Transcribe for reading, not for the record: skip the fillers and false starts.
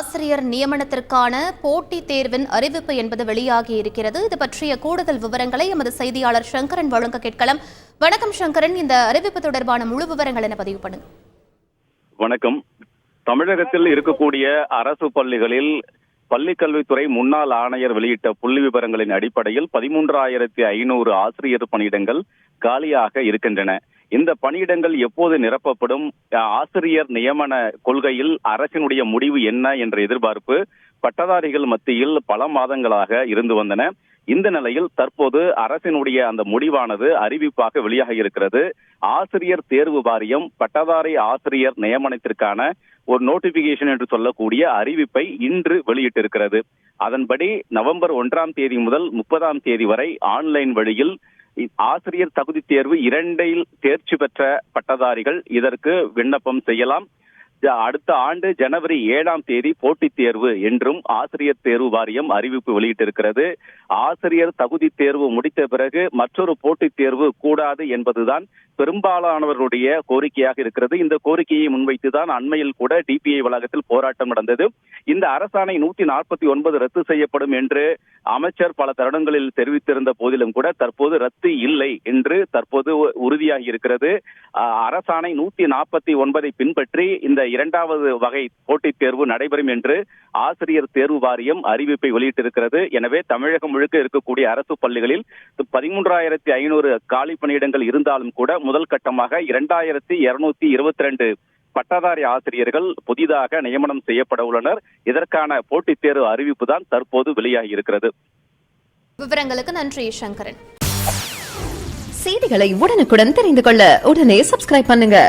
ஆசிரியர் நியமனத்திற்கான போட்டித் தேர்வின் அறிவிப்பு என்பது வெளியாகி இருக்கிறது. இது பற்றிய கூடுதல் விவரங்களை எமது செய்தியாளர் சங்கரன் வழங்க கேட்கலாம். வணக்கம் சங்கரன், இந்த அறிவிப்பு தொடர்பான முழு விவரங்கள் என பதிவு பண்ணுங்க. வணக்கம். தமிழகத்தில் இருக்கக்கூடிய அரசு பள்ளிகளில் பள்ளிக்கல்வித்துறை முன்னாள் ஆணையர் வெளியிட்ட புள்ளி விவரங்களின் அடிப்படையில் 13,500 ஆசிரியர் பணியிடங்கள் காலியாக இருக்கின்றன. இந்த பணியிடங்கள் எப்போது நிரப்பப்படும், ஆசிரியர் நியமன கொள்கையில் அரசினுடைய முடிவு என்ன என்ற எதிர்பார்ப்பு பட்டதாரிகள் மத்தியில் பல மாதங்களாக இருந்து வந்தன. இந்த நிலையில் தற்போது அரசினுடைய அந்த முடிவானது அறிவிப்பாக வெளியாக இருக்கிறது. ஆசிரியர் தேர்வு வாரியம் பட்டதாரி ஆசிரியர் நியமனத்திற்கான ஒரு நோட்டிபிகேஷன் என்று சொல்லக்கூடிய அறிவிப்பை இன்று வெளியிட்டிருக்கிறது. அதன்படி நவம்பர் 1ஆம் தேதி முதல் 30ஆம் தேதி வரை ஆன்லைன் வழியில் ஆசிரியர் தகுதி தேர்வு 2இல் தேர்ச்சி பெற்ற பட்டதாரிகள் இதற்கு விண்ணப்பம் செய்யலாம். அடுத்த ஆண்டு ஜனவரி 7ஆம் தேதி போட்டித் தேர்வு என்றும் ஆசிரியர் தேர்வு வாரியம் அறிவிப்பு வெளியிட்டிருக்கிறது. ஆசிரியர் தகுதி தேர்வு முடித்த பிறகு மற்றொரு போட்டித் தேர்வு கூடாது என்பதுதான் பெரும்பாலானவர்களுடைய கோரிக்கையாக இருக்கிறது. இந்த கோரிக்கையை முன்வைத்துதான் அண்மையில் கூட டிபிஐ வளாகத்தில் போராட்டம் நடந்தது. இந்த அரசாணை 149 ரத்து செய்யப்படும் என்று அமைச்சர் பல தருணங்களில் தெரிவித்திருந்த போதிலும் கூட தற்போது ரத்து இல்லை என்று தற்போது உறுதியாகி இருக்கிறது. அரசாணை 149 பின்பற்றி இந்த 2வது வகை போட்டித் தேர்வு நடைபெறும் என்று ஆசிரியர் தேர்வு வாரியம் அறிவிப்பை வெளியிட்டிருக்கிறது. எனவே தமிழகம் முழுக்க இருக்கக்கூடிய அரசு பள்ளிகளில் 13,500 காலி பணியிடங்கள் இருந்தாலும் கூட முதல் கட்டமாக 2,222 பட்டதாரி ஆசிரியர்கள் புதிதாக நியமனம் செய்யப்பட உள்ளனர். இதற்கான போட்டித் தேர்வு அறிவிப்பு தான் தற்போது வெளியாகி இருக்கிறது. விவரங்களுக்கு நன்றி சங்கரன். செய்திகளை உடனுக்குடன் தெரிந்து கொள்ள உடனே சப்ஸ்கிரைப் பண்ணுங்க.